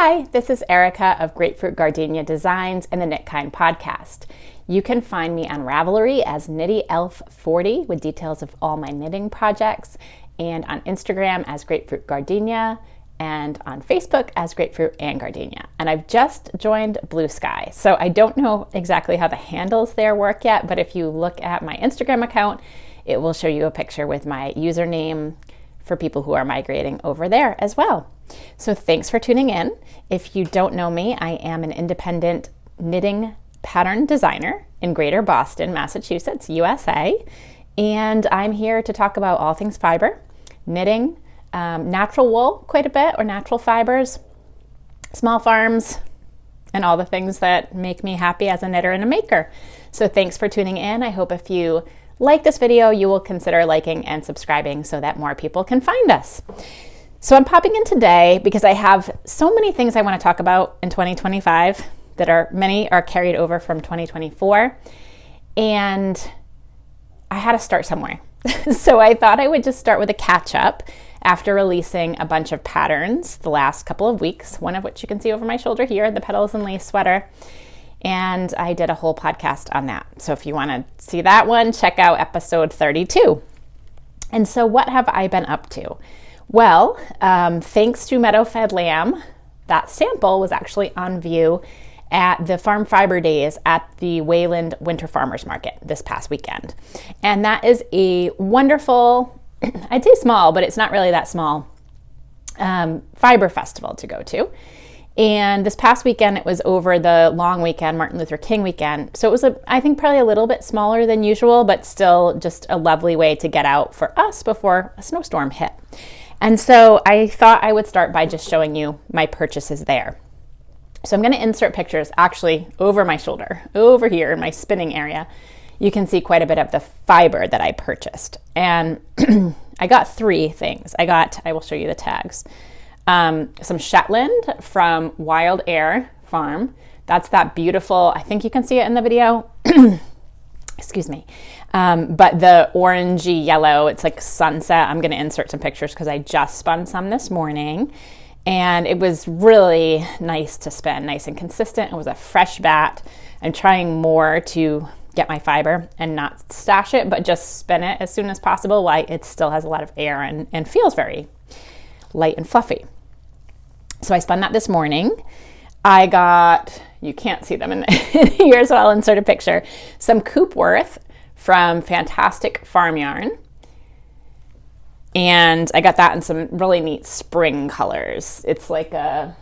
Hi, this is Erika of Grapefruit Gardenia Designs and the Knit Kind podcast. You can find me on Ravelry as KnittyElf40 with details of all my knitting projects, and on Instagram as Grapefruit Gardenia, and on Facebook as Grapefruit and Gardenia. And I've just joined Blue Sky, so I don't know exactly how the handles there work yet, but if you look at my Instagram account, it will show you a picture with my username for people who are migrating over there as well. So thanks for tuning in. If you don't know me, I am an independent knitting pattern designer in Greater Boston, Massachusetts, USA. And I'm here to talk about all things fiber, knitting, natural wool quite a bit, or natural fibers, small farms, and all the things that make me happy as a knitter and a maker. So thanks for tuning in. I hope if you like this video, you will consider liking and subscribing so that more people can find us. So I'm popping in today because I have so many things I want to talk about in 2025 that many are carried over from 2024, and I had to start somewhere. So I thought I would just start with a catch up after releasing a bunch of patterns the last couple of weeks, one of which you can see over my shoulder here, the Petals and Lace sweater. And I did a whole podcast on that. So if you want to see that one, check out episode 32. And so what have I been up to? Well, thanks to Meadow-Fed Lamb, that sample was actually on view at the Farm Fiber Days at the Wayland Winter Farmers Market this past weekend. And that is a wonderful, I'd say small, but it's not really that small, fiber festival to go to. And this past weekend, it was over the long weekend, Martin Luther King weekend. So it was, I think, probably a little bit smaller than usual, but still just a lovely way to get out for us before a snowstorm hit. And so I thought I would start by just showing you my purchases there. So I'm going to insert pictures actually over my shoulder, over here in my spinning area. You can see quite a bit of the fiber that I purchased. And I got three things. I will show you the tags. Some Shetland from Wild Air Farm. That's that beautiful, I think you can see it in the video. Excuse me. But the orangey yellow, it's like sunset. I'm going to insert some pictures because I just spun some this morning. And it was really nice to spin, nice and consistent. It was a fresh bat. I'm trying more to get my fiber and not stash it, but just spin it as soon as possible while it still has a lot of air and feels very light and fluffy. So I spun that this morning. I got, you can't see them in here, so I'll insert a picture, some Coopworth from Fantastic Farm Yarn. And I got that in some really neat spring colors. It's like a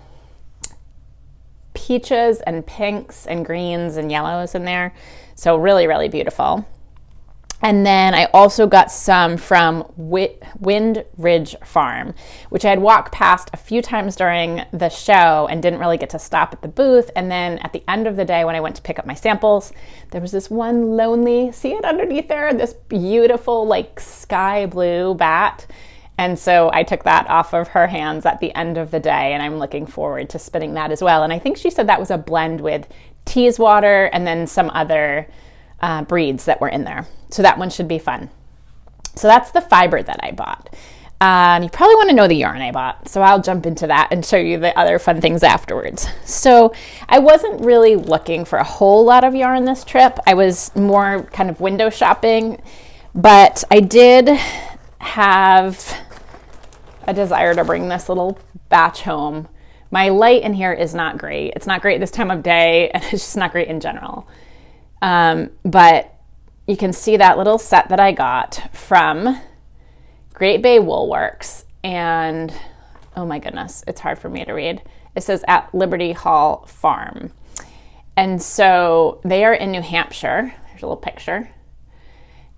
peaches and pinks and greens and yellows in there. So really, really beautiful. And then I also got some from Wind Ridge Farm, which I had walked past a few times during the show and didn't really get to stop at the booth. And then at the end of the day, when I went to pick up my samples, there was this one lonely, see it underneath there, this beautiful like sky blue bat. And so I took that off of her hands at the end of the day, and I'm looking forward to spinning that as well. And I think she said that was a blend with Teeswater and then some other breeds that were in there. So that one should be fun. So that's the fiber that I bought. You probably want to know the yarn I bought, so I'll jump into that and show you the other fun things afterwards. So I wasn't really looking for a whole lot of yarn this trip. I was more kind of window shopping, but I did have a desire to bring this little batch home. My light in here is not great. It's not great this time of day, and it's just not great in general. But you can see that little set that I got from Great Bay Woolworks, and oh my goodness, it's hard for me to read. It says at Liberty Hall Farm. And so they are in New Hampshire. There's a little picture.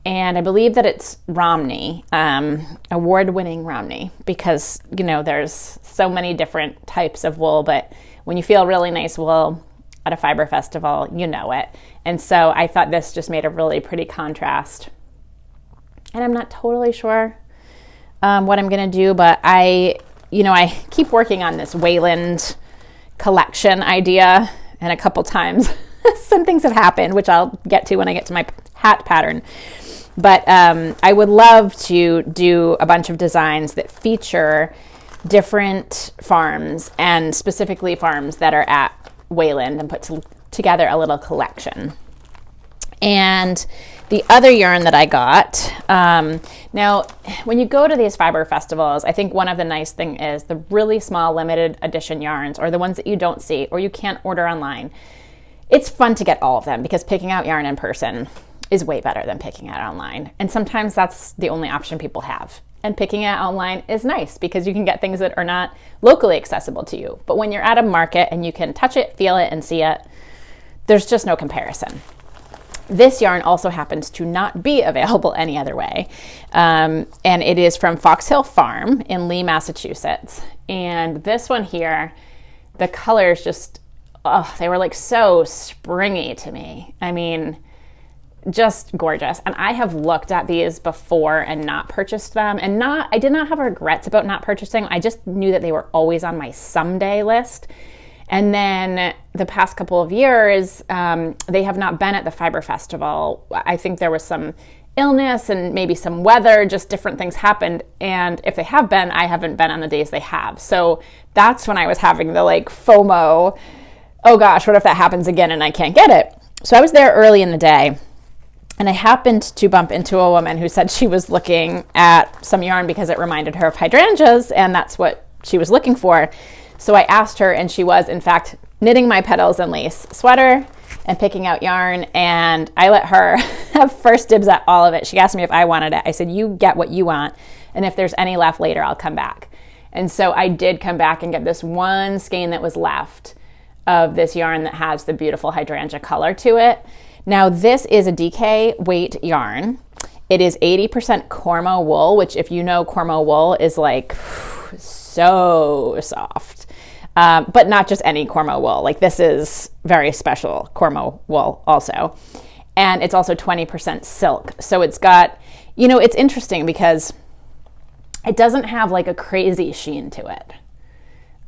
And I believe that it's Romney, award-winning Romney, because, you know, there's so many different types of wool, but when you feel really nice wool at a fiber festival, you know it. And so I thought this just made a really pretty contrast. And I'm not totally sure what I'm going to do, but I keep working on this Wayland collection idea, and a couple times some things have happened, which I'll get to when I get to my hat pattern. But I would love to do a bunch of designs that feature different farms, and specifically farms that are at Wayland, and put together a little collection. And the other yarn that I got, now when you go to these fiber festivals, I think one of the nice thing is the really small limited edition yarns, or the ones that you don't see or you can't order online. It's fun to get all of them because picking out yarn in person is way better than picking it online. And sometimes that's the only option people have. And picking it online is nice because you can get things that are not locally accessible to you. But when you're at a market and you can touch it, feel it, and see it, there's just no comparison. This yarn also happens to not be available any other way. And it is from Foxhill Farm in Lee, Massachusetts. And this one here, the colors just, they were like so springy to me. I mean, just gorgeous. And I have looked at these before and not purchased them, and I did not have regrets about not purchasing. I just knew that they were always on my someday list. And then the past couple of years, they have not been at the Fiber Festival. I think there was some illness and maybe some weather, just different things happened. And if they have been, I haven't been on the days they have. So that's when I was having the like FOMO, oh gosh, what if that happens again and I can't get it? So I was there early in the day, and I happened to bump into a woman who said she was looking at some yarn because it reminded her of hydrangeas, and that's what she was looking for. So I asked her, and she was, in fact, knitting my petals and lace sweater and picking out yarn, and I let her have first dibs at all of it. She asked me if I wanted it. I said, you get what you want, and if there's any left later, I'll come back. And so I did come back and get this one skein that was left of this yarn that has the beautiful hydrangea color to it. Now, this is a DK weight yarn. It is 80% Cormo wool, which, if you know, Cormo wool is like so soft. But not just any Cormo wool. Like, this is very special Cormo wool also. And it's also 20% silk. So it's got, it's interesting because it doesn't have like a crazy sheen to it.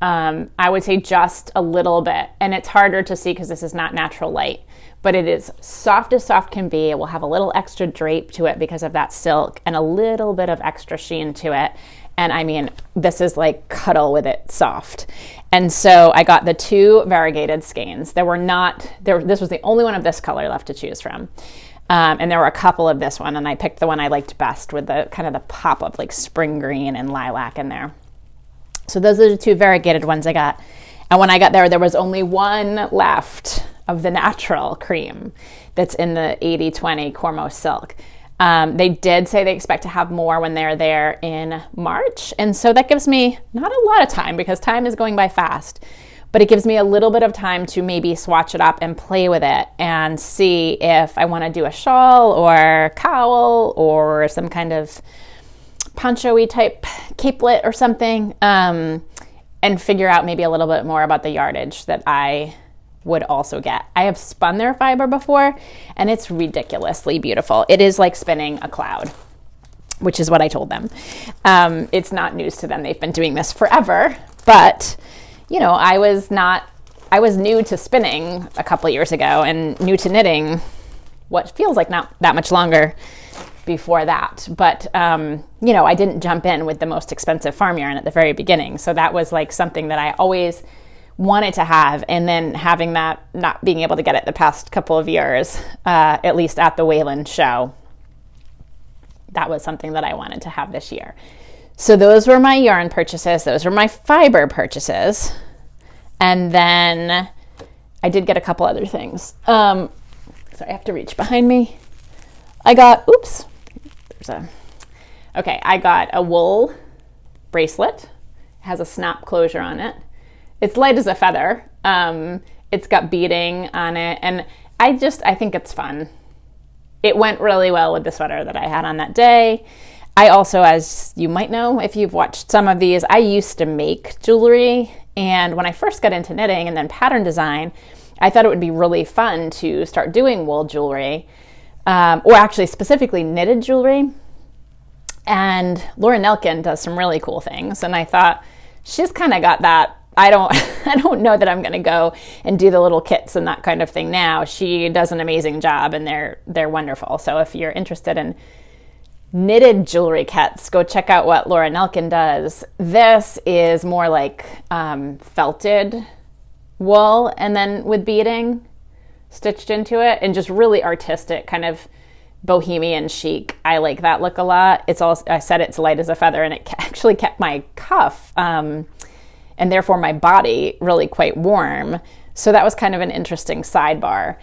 I would say just a little bit. And it's harder to see because this is not natural light. But it is soft as soft can be. It will have a little extra drape to it because of that silk and a little bit of extra sheen to it. And I mean, this is like cuddle with it soft. And so I got the two variegated skeins. This was the only one of this color left to choose from. And there were a couple of this one, and I picked the one I liked best with the kind of the pop of like spring green and lilac in there. So those are the two variegated ones I got. And when I got there was only one left of the natural cream that's in the 80/20 Cormo silk. They did say they expect to have more when they're there in March. And so that gives me not a lot of time because time is going by fast, but it gives me a little bit of time to maybe swatch it up and play with it and see if I want to do a shawl or cowl or some kind of poncho-y type capelet or something, and figure out maybe a little bit more about the yardage that I would also get. I have spun their fiber before, and it's ridiculously beautiful. It is like spinning a cloud, which is what I told them. It's not news to them. They've been doing this forever, but I was new to spinning a couple years ago and new to knitting what feels like not that much longer before that. But, I didn't jump in with the most expensive farm yarn at the very beginning. So that was like something that I always wanted to have, and then having that, not being able to get it the past couple of years, at least at the Wayland show, that was something that I wanted to have this year. So those were my yarn purchases. Those were my fiber purchases. And then I did get a couple other things. Sorry, I have to reach behind me. I got a wool bracelet. It has a snap closure on it. It's light as a feather. It's got beading on it, and I think it's fun. It went really well with the sweater that I had on that day. I also, as you might know, if you've watched some of these, I used to make jewelry, and when I first got into knitting and then pattern design, I thought it would be really fun to start doing wool jewelry, or actually specifically knitted jewelry. And Laura Nelkin does some really cool things, and I thought, she's kind of got that. I don't know that I'm going to go and do the little kits and that kind of thing now. She does an amazing job, and they're wonderful. So if you're interested in knitted jewelry kits, go check out what Laura Nelkin does. This is more like felted wool and then with beading stitched into it, and just really artistic, kind of bohemian chic. I like that look a lot. It's also, I said it's light as a feather, and it actually kept my cuff and therefore my body really quite warm. So that was kind of an interesting sidebar.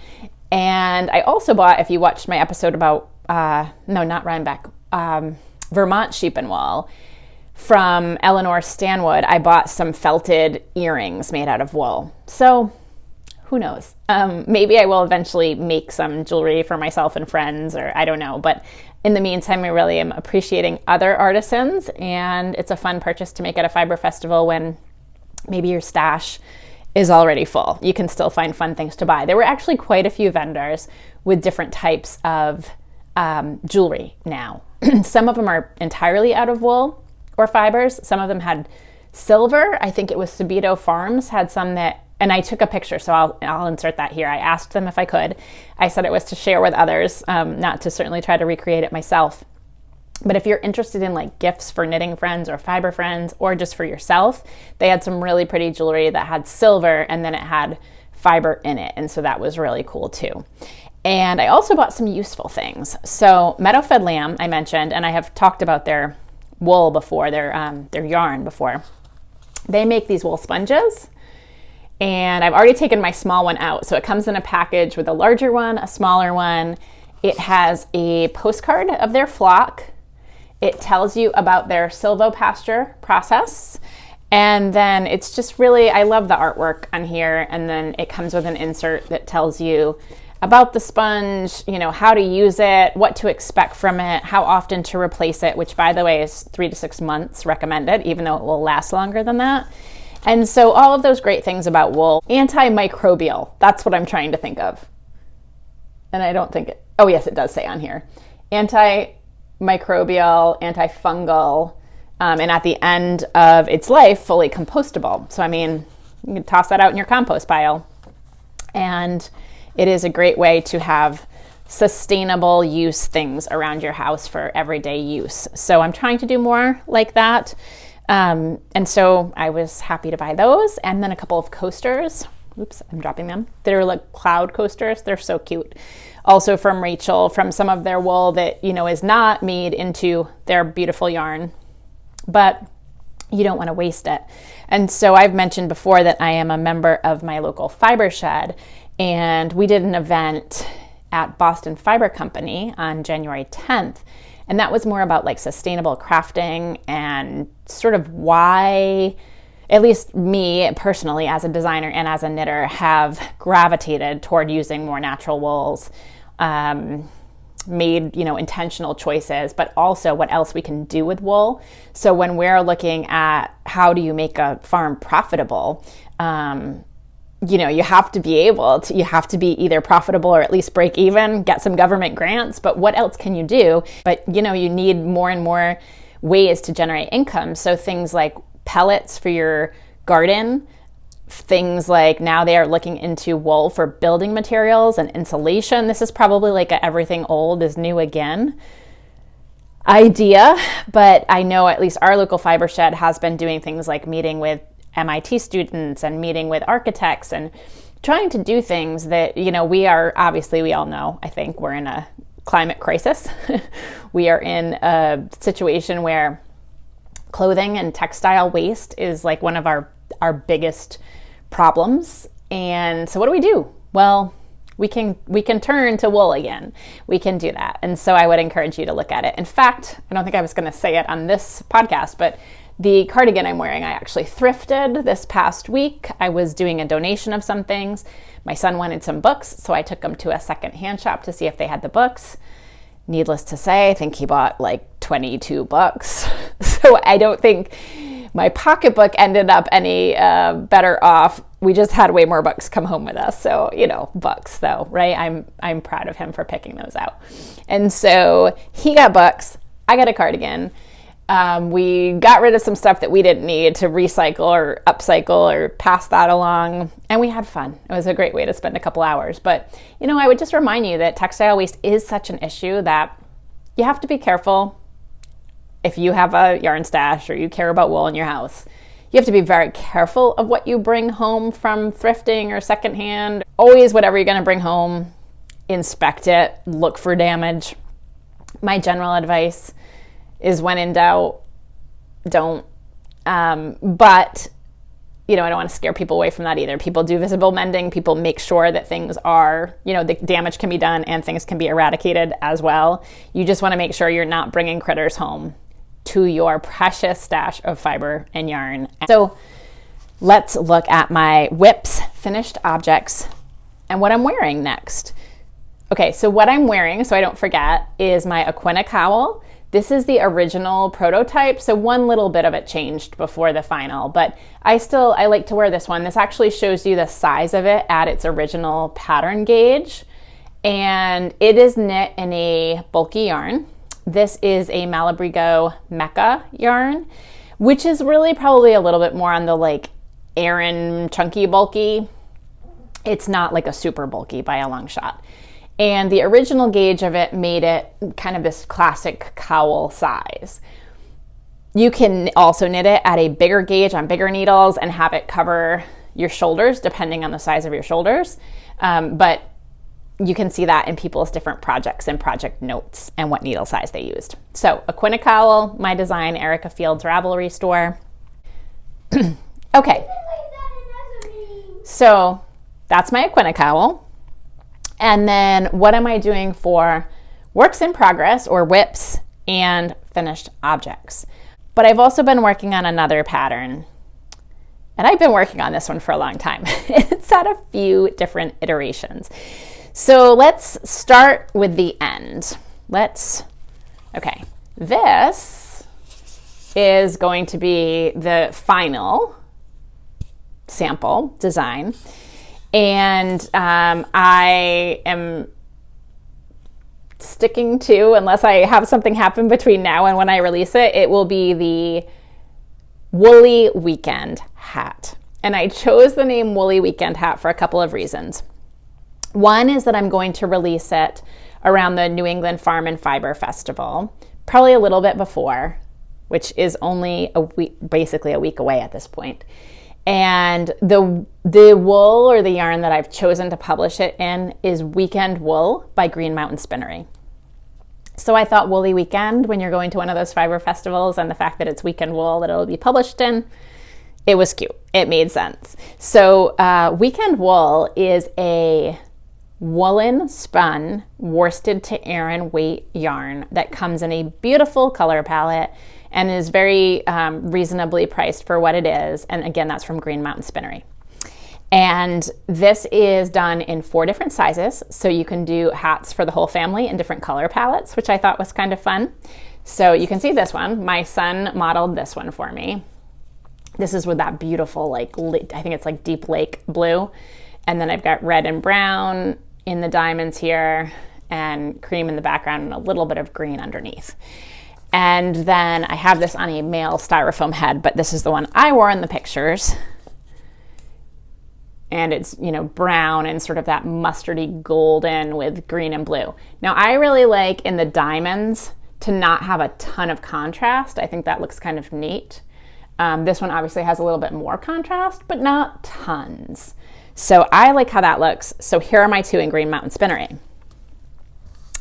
And I also bought, if you watched my episode about, no, not Rhinebeck, Vermont sheep and wool, from Eleanor Stanwood, I bought some felted earrings made out of wool. So who knows? Maybe I will eventually make some jewelry for myself and friends, or I don't know. But in the meantime, I really am appreciating other artisans, and it's a fun purchase to make at a fiber festival when maybe your stash is already full. You can still find fun things to buy. There were actually quite a few vendors with different types of jewelry now. Some of them are entirely out of wool or fibers. Some of them had silver. I think it was Subito Farms had some that, and I took a picture, so I'll insert that here. I asked them if I could. I said it was to share with others, not to certainly try to recreate it myself. But if you're interested in like gifts for knitting friends or fiber friends, or just for yourself, they had some really pretty jewelry that had silver and then it had fiber in it. And so that was really cool too. And I also bought some useful things. So Meadow-fed Lamb, I mentioned, and I have talked about their wool before, their yarn before. They make these wool sponges, and I've already taken my small one out. So it comes in a package with a larger one, a smaller one. It has a postcard of their flock. It tells you about their silvopasture process. And then it's just really, I love the artwork on here. And then it comes with an insert that tells you about the sponge, you know, how to use it, what to expect from it, how often to replace it, which by the way is 3 to 6 months recommended, even though it will last longer than that. And so all of those great things about wool. Antimicrobial, that's what I'm trying to think of. And I don't think it, oh yes, it does say on here. Antimicrobial, antifungal, and at the end of its life, fully compostable. So I mean, you can toss that out in your compost pile. And it is a great way to have sustainable use things around your house for everyday use. So I'm trying to do more like that. And so I was happy to buy those. And then a couple of coasters. Oops, I'm dropping them. They're like cloud coasters. They're so cute. Also from Rachel, from some of their wool that, you know, is not made into their beautiful yarn, but you don't want to waste it. And so I've mentioned before that I am a member of my local fiber shed, and we did an event at Boston Fiber Company on January 10th. And that was more about like sustainable crafting and sort of why, at least me personally as a designer and as a knitter, have gravitated toward using more natural wools, made, you know, intentional choices, but also what else we can do with wool. So when we're looking at how do you make a farm profitable, you know, you have to be able to, you have to be either profitable or at least break even, get some government grants, but what else can you do? But, you know, you need more and more ways to generate income. So things like pellets for your garden, things like now they are looking into wool for building materials and insulation. This is probably like a everything old is new again idea, but I know at least our local fiber shed has been doing things like meeting with MIT students and meeting with architects and trying to do things that, you know, we are obviously, we all know, I think we're in a climate crisis. We are in a situation where clothing and textile waste is like one of our biggest problems. And so what do we do? Well, we can turn to wool again. We can do that. And so I would encourage you to look at it. In fact, I don't think I was going to say it on this podcast, but the cardigan I'm wearing, I actually thrifted this past week. I was doing a donation of some things. My son wanted some books, so I took him to a secondhand shop to see if they had the books. Needless to say, I think he bought like 22 books. So I don't think my pocketbook ended up any better off. We just had way more books come home with us. So, you know, books though, right? I'm proud of him for picking those out. And so he got books, I got a cardigan. We got rid of some stuff that we didn't need to recycle or upcycle or pass that along, and we had fun. It was a great way to spend a couple hours. But, you know, I would just remind you that textile waste is such an issue that you have to be careful if you have a yarn stash or you care about wool in your house, you have to be very careful of what you bring home from thrifting or secondhand. Always, whatever you're going to bring home, inspect it, look for damage. My general advice is when in doubt, don't. But I don't want to scare people away from that either. People do visible mending. People make sure that things are, the damage can be done and things can be eradicated as well. You just want to make sure you're not bringing critters home to your precious stash of fiber and yarn. So let's look at my WIPs, finished objects, and what I'm wearing next. Okay, so what I'm wearing, so I don't forget, is my Aquina cowl. This is the original prototype, so one little bit of it changed before the final, but I like to wear this one. This actually shows you the size of it at its original pattern gauge, and it is knit in a bulky yarn. This is a Malabrigo Mecca yarn, which is really probably a little bit more on the Aran chunky bulky. It's not like a super bulky by a long shot. And the original gauge of it made it kind of this classic cowl size. You can also knit it at a bigger gauge on bigger needles and have it cover your shoulders depending on the size of your shoulders. But you can see that in people's different projects and project notes and what needle size they used. So Aquina cowl, my design, Erika Field's Ravelry store. Okay, so that's my Aquina cowl. And then what am I doing for works in progress or WIPs and finished objects? But I've also been working on another pattern, and I've been working on this one for a long time. It's had a few different iterations. So let's start with the end. Okay, this is going to be the final sample design. And I am sticking to, unless I have something happen between now and when I release it, it will be the Woolly Weekend hat. And I chose the name Woolly Weekend hat for a couple of reasons. One is that I'm going to release it around the New England Farm and Fiber Festival, probably a little bit before, which is only basically a week away at this point. And the wool or the yarn that I've chosen to publish it in is Weekend Wool by Green Mountain Spinnery. So I thought Woolly Weekend, when you're going to one of those fiber festivals, and the fact that it's Weekend Wool that it'll be published in, it was cute. It made sense. So Weekend Wool is a woolen spun worsted to Aran weight yarn that comes in a beautiful color palette and is very reasonably priced for what it is. And again, that's from Green Mountain Spinnery. And this is done in 4 different sizes. So you can do hats for the whole family in different color palettes, which I thought was kind of fun. So you can see this one. My son modeled this one for me. This is with that beautiful, I think it's like deep lake blue. And then I've got red and brown in the diamonds here and cream in the background and a little bit of green underneath. And then I have this on a male styrofoam head, but this is the one I wore in the pictures. And it's, brown and sort of that mustardy golden with green and blue. Now, I really like in the diamonds to not have a ton of contrast. I think that looks kind of neat. This one obviously has a little bit more contrast, but not tons. So I like how that looks. So here are my 2 in Green Mountain Spinnery.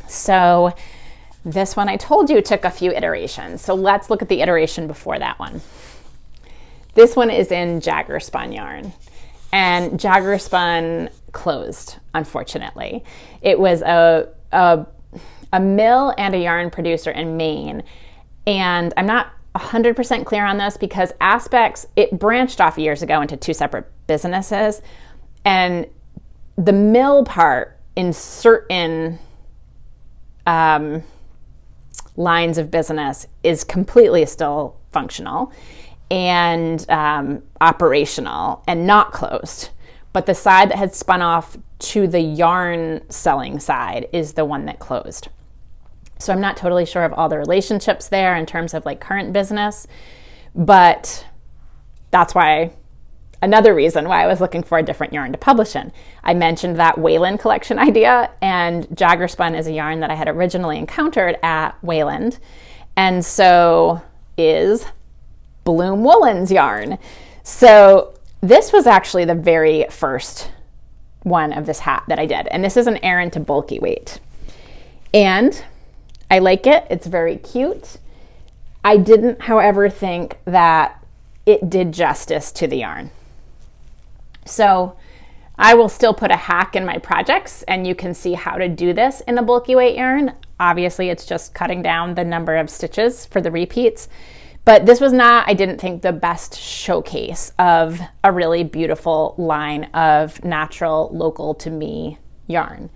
So this one I told you took a few iterations. So let's look at the iteration before that one. This one is in Jaggerspun yarn. And Jaggerspun closed, unfortunately. It was a mill and a yarn producer in Maine. And I'm not 100% clear on this because Aspects, it branched off years ago into 2 separate businesses. And the mill part in certain lines of business is completely still functional and operational and not closed. But the side that had spun off to the yarn selling side is the one that closed. So I'm not totally sure of all the relationships there in terms of current business, but that's why another reason why I was looking for a different yarn to publish in. I mentioned that Wayland collection idea, and Jaggerspun is a yarn that I had originally encountered at Wayland. and so is Bloom Woolens yarn. So this was actually the very first one of this hat that I did, and this is an Aran to bulky weight, and I like it. It's very cute. I didn't, however, think that it did justice to the yarn. So I will still put a hack in my projects, and you can see how to do this in a bulky weight yarn. Obviously, it's just cutting down the number of stitches for the repeats. But this was not, I didn't think, the best showcase of a really beautiful line of natural, local to me yarn.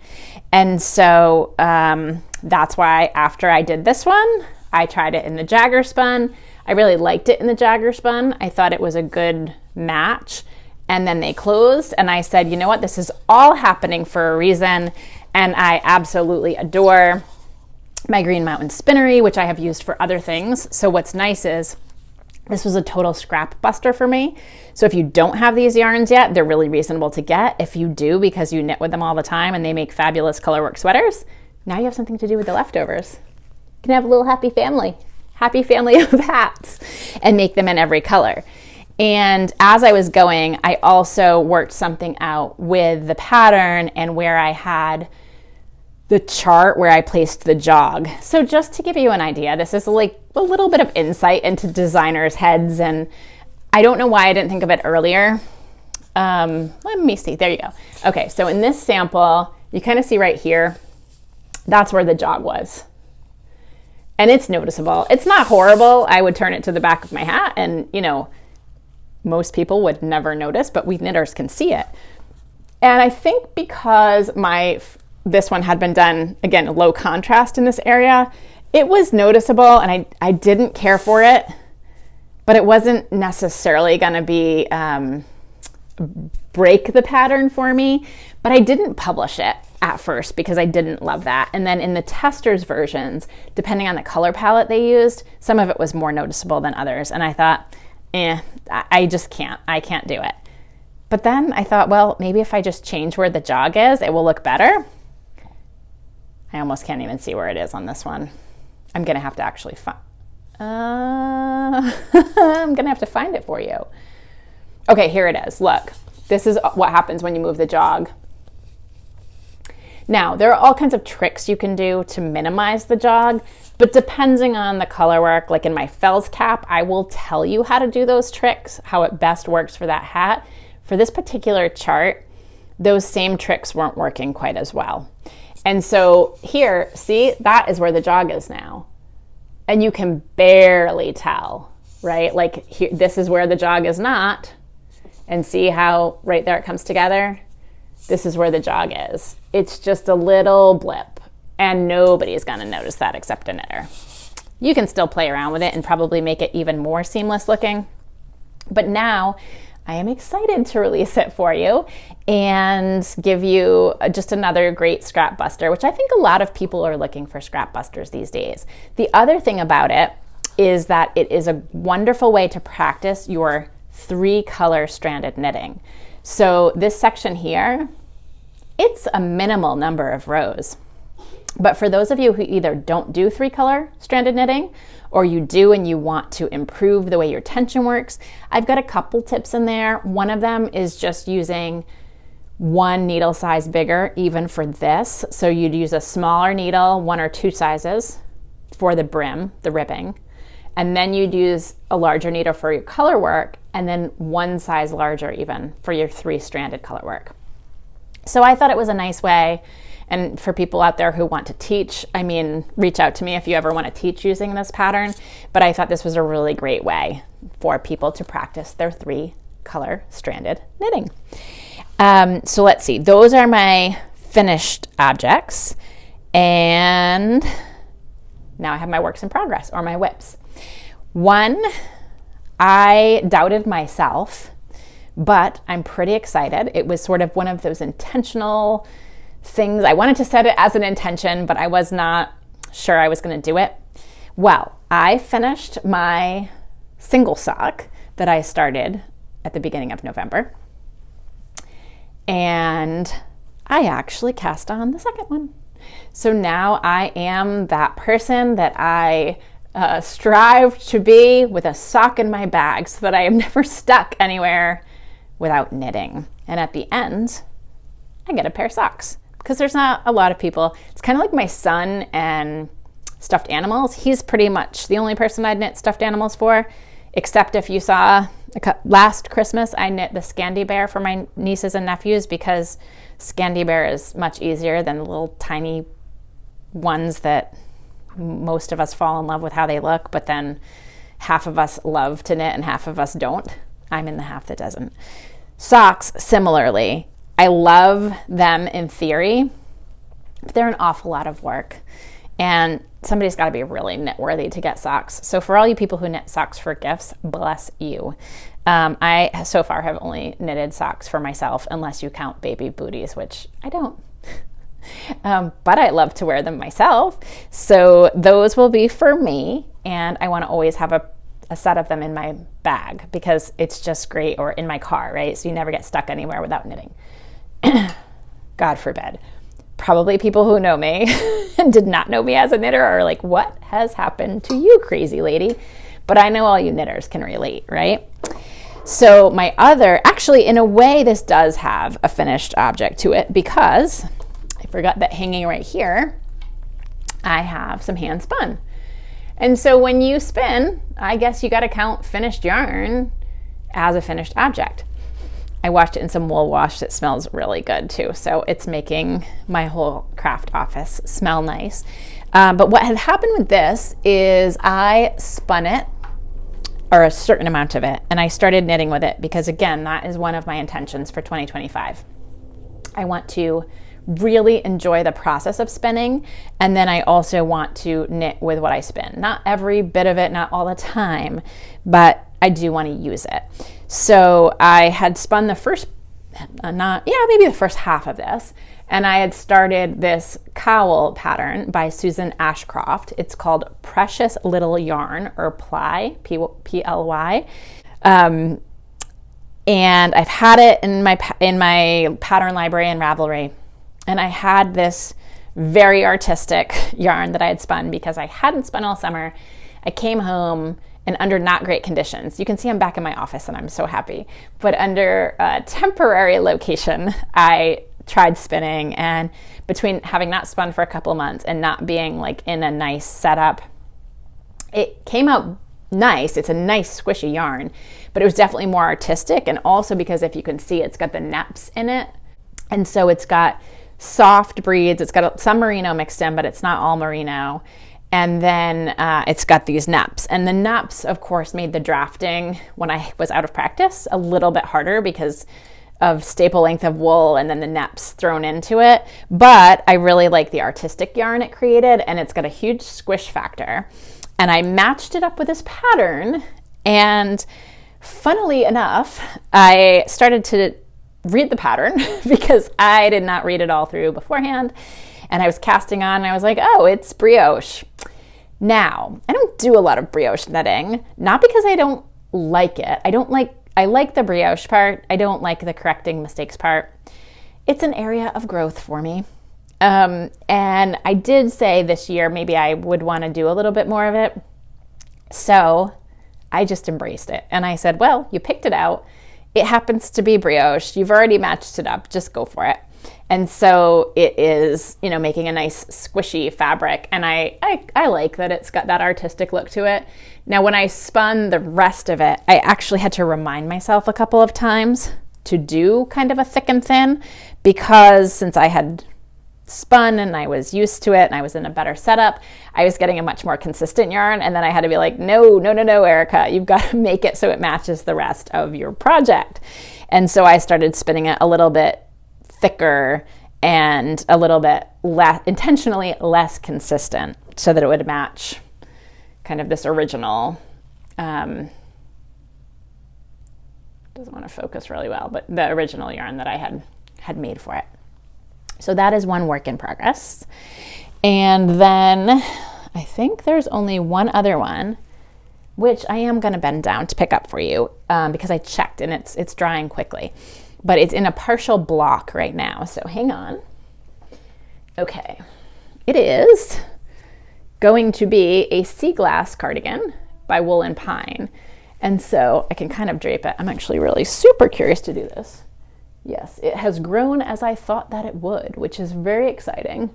And so that's why after I did this one, I tried it in the Jaggerspun. I really liked it in the Jaggerspun. I thought it was a good match. And then they closed, and I said, you know what, this is all happening for a reason. And I absolutely adore my Green Mountain Spinnery, which I have used for other things. So what's nice is this was a total scrap buster for me. So if you don't have these yarns yet, they're really reasonable to get. If you do, because you knit with them all the time and they make fabulous colorwork sweaters, now you have something to do with the leftovers. You can have a little happy family of hats and make them in every color. And as I was going, I also worked something out with the pattern and where I had the chart where I placed the jog. So just to give you an idea, this is like a little bit of insight into designers' heads, and I don't know why I didn't think of it earlier. Let me see, there you go. Okay, so in this sample, you kind of see right here, that's where the jog was. And it's noticeable. It's not horrible. I would turn it to the back of my hat and, you know, most people would never notice, but we knitters can see it. And I think because this one had been done, again, low contrast in this area, it was noticeable, and I didn't care for it, but it wasn't necessarily gonna be break the pattern for me, but I didn't publish it at first because I didn't love that. And then in the testers versions, depending on the color palette they used, some of it was more noticeable than others. And I thought, I just can't. I can't do it. But then I thought, well, maybe if I just change where the jog is, it will look better. I almost can't even see where it is on this one. I'm going to have to actually I'm going to have to find it for you. Okay, here it is. Look, this is what happens when you move the jog. Now, there are all kinds of tricks you can do to minimize the jog, but depending on the color work, like in my Fells cap, I will tell you how to do those tricks, how it best works for that hat. For this particular chart, those same tricks weren't working quite as well. And so here, see, that is where the jog is now. And you can barely tell, right? Like here, this is where the jog is not. And see how right there it comes together? This is where the jog is. It's just a little blip, and nobody's gonna notice that except a knitter. You can still play around with it and probably make it even more seamless looking. But now I am excited to release it for you and give you just another great scrap buster, which I think a lot of people are looking for scrap busters these days. The other thing about it is that it is a wonderful way to practice your 3-color stranded knitting. So this section here, it's a minimal number of rows. But for those of you who either don't do 3-color stranded knitting, or you do and you want to improve the way your tension works, I've got a couple tips in there. One of them is just using one needle size bigger, even for this. So you'd use a smaller needle, 1 or 2 sizes for the brim, the ribbing, and then you'd use a larger needle for your color work, and then 1 size larger even for your 3-stranded color work. So I thought it was a nice way. And for people out there who want to teach, I mean, reach out to me if you ever want to teach using this pattern. But I thought this was a really great way for people to practice their 3-color stranded knitting. So let's see, those are my finished objects. And now I have my works in progress, or my whips. One, I doubted myself, but I'm pretty excited. It was sort of one of those intentional things. I wanted to set it as an intention, but I was not sure I was going to do it. Well, I finished my single sock that I started at the beginning of November, and I actually cast on the second one. So now I am that person that I strive to be with a sock in my bag so that I am never stuck anywhere without knitting. And at the end, I get a pair of socks because there's not a lot of people. It's kind of like my son and stuffed animals. He's pretty much the only person I'd knit stuffed animals for, except if you saw last Christmas, I knit the Scandi Bear for my nieces and nephews because Scandi Bear is much easier than the little tiny ones that most of us fall in love with how they look, but then half of us love to knit and half of us don't. I'm in the half that doesn't. Socks, similarly. I love them in theory, but they're an awful lot of work. And somebody's got to be really knit worthy to get socks. So for all you people who knit socks for gifts, bless you. I so far have only knitted socks for myself, unless you count baby booties, which I don't. But I love to wear them myself. So those will be for me. And I want to always have a set of them in my bag because it's just great, or in my car, right? So you never get stuck anywhere without knitting. God forbid. Probably people who know me and did not know me as a knitter are like, what has happened to you, crazy lady? But I know all you knitters can relate, right? So my other, actually, in a way, this does have a finished object to it because I forgot that hanging right here, I have some hand spun. And so when you spin, I guess you got to count finished yarn as a finished object. I washed it in some wool wash that smells really good too. So it's making my whole craft office smell nice. But what had happened with this is I spun it, or a certain amount of it, and I started knitting with it because, again, that is one of my intentions for 2025. I want to really enjoy the process of spinning, and then I also want to knit with what I spin. Not every bit of it, not all the time, but I do want to use it. So I had spun the first, maybe the first half of this, and I had started this cowl pattern by Susan Ashcroft. It's called Precious Little Yarn, or Ply, P-L-Y. And I've had it in my pattern library in Ravelry. And I had this very artistic yarn that I had spun because I hadn't spun all summer. I came home and under not great conditions. You can see I'm back in my office and I'm so happy. But under a temporary location, I tried spinning, and between having not spun for a couple of months and not being like in a nice setup, it came out nice. It's a nice squishy yarn, but it was definitely more artistic. And also because, if you can see, it's got the neps in it. And so it's got soft breeds. It's got some merino mixed in, but it's not all merino. And then it's got these neps. And the neps, of course, made the drafting when I was out of practice a little bit harder because of staple length of wool and then the neps thrown into it. But I really like the artistic yarn it created, and it's got a huge squish factor. And I matched it up with this pattern, and funnily enough, I started to read the pattern because I did not read it all through beforehand. And I was casting on and I was like, oh, it's brioche. Now, I don't do a lot of brioche knitting, not because I don't like it. I like the brioche part. I don't like the correcting mistakes part. It's an area of growth for me. And I did say this year maybe I would want to do a little bit more of it. So I just embraced it. And I said, well, you picked it out. It happens to be brioche. You've already matched it up. Just go for it. And so it is, making a nice squishy fabric. And I like that it's got that artistic look to it. Now, when I spun the rest of it, I actually had to remind myself a couple of times to do kind of a thick and thin, because since I had spun and I was used to it and I was in a better setup, I was getting a much more consistent yarn. And then I had to be like, no, Erika, you've got to make it so it matches the rest of your project. And so I started spinning it a little bit thicker and a little bit intentionally less consistent so that it would match kind of this original, doesn't want to focus really well, but the original yarn that I had made for it. So that is one work in progress. And then I think there's only one other one, which I am going to bend down to pick up for you because I checked and it's drying quickly. But it's in a partial block right now, so hang on. Okay, it is going to be a sea glass cardigan by Wool and Pine. And so I can kind of drape it. I'm actually really super curious to do this. Yes, it has grown as I thought that it would, which is very exciting.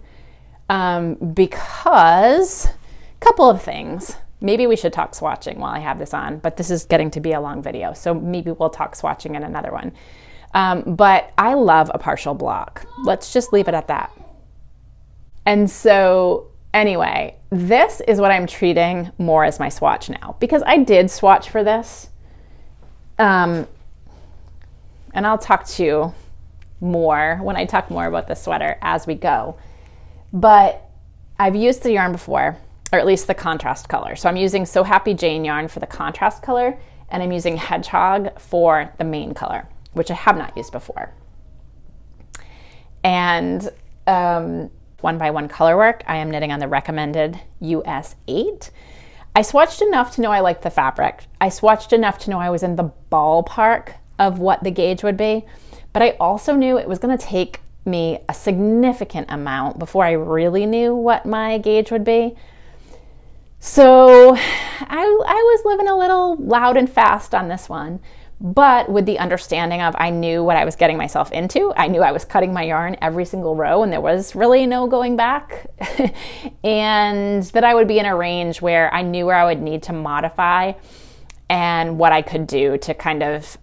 Because a couple of things. Maybe we should talk swatching while I have this on, but this is getting to be a long video, so maybe we'll talk swatching in another one. But I love a partial block. Let's just leave it at that. And so anyway, this is what I'm treating more as my swatch now, because I did swatch for this. And I'll talk to you more when I talk more about the sweater as we go. But I've used the yarn before, or at least the contrast color. So I'm using So Happy Jane yarn for the contrast color, and I'm using Hedgehog for the main color, which I have not used before. And one by one color work, I am knitting on the recommended US 8. I swatched enough to know I liked the fabric. I swatched enough to know I was in the ballpark of what the gauge would be, but I also knew it was going to take me a significant amount before I really knew what my gauge would be. So I was living a little loud and fast on this one, but with the understanding of I knew what I was getting myself into. I knew I was cutting my yarn every single row and there was really no going back. And that I would be in a range where I knew where I would need to modify and what I could do to kind of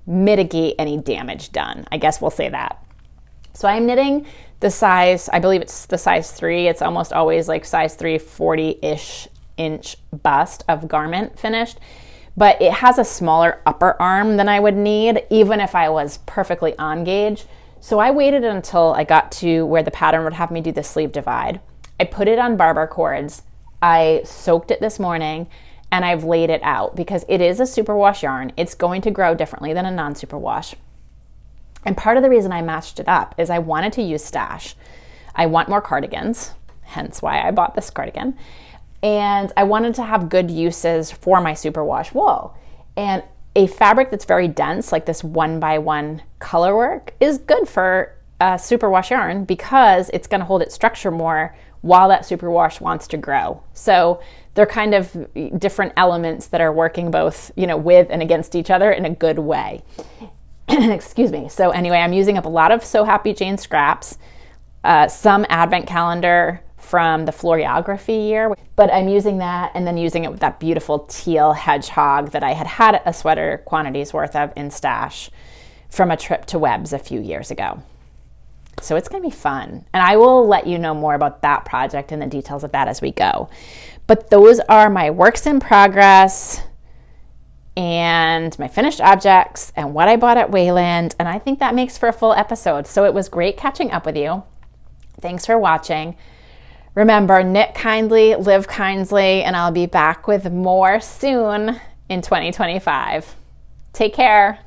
mitigate any damage done. I guess we'll say that. So I'm knitting the size, I believe it's the size 3. It's almost always like size 3, 40-ish inch bust of garment finished. But it has a smaller upper arm than I would need, even if I was perfectly on gauge. So I waited until I got to where the pattern would have me do the sleeve divide. I put it on barber cords. I soaked it this morning, and I've laid it out because it is a superwash yarn. It's going to grow differently than a non-superwash. And part of the reason I matched it up is I wanted to use stash. I want more cardigans, hence why I bought this cardigan. And I wanted to have good uses for my superwash wool. And a fabric that's very dense, like this 1x1 color work, is good for a superwash yarn because it's going to hold its structure more while that superwash wants to grow. So they're kind of different elements that are working both, with and against each other in a good way. Excuse me. So anyway, I'm using up a lot of So Happy Jane scraps, some advent calendar from the Floriography year, but I'm using that and then using it with that beautiful teal hedgehog that I had a sweater quantities worth of in stash from a trip to Webb's a few years ago. So it's going to be fun. And I will let you know more about that project and the details of that as we go. But those are my works in progress and my finished objects and what I bought at Wayland. And I think that makes for a full episode. So it was great catching up with you. Thanks for watching. Remember, knit kindly, live kindly, and I'll be back with more soon in 2025. Take care.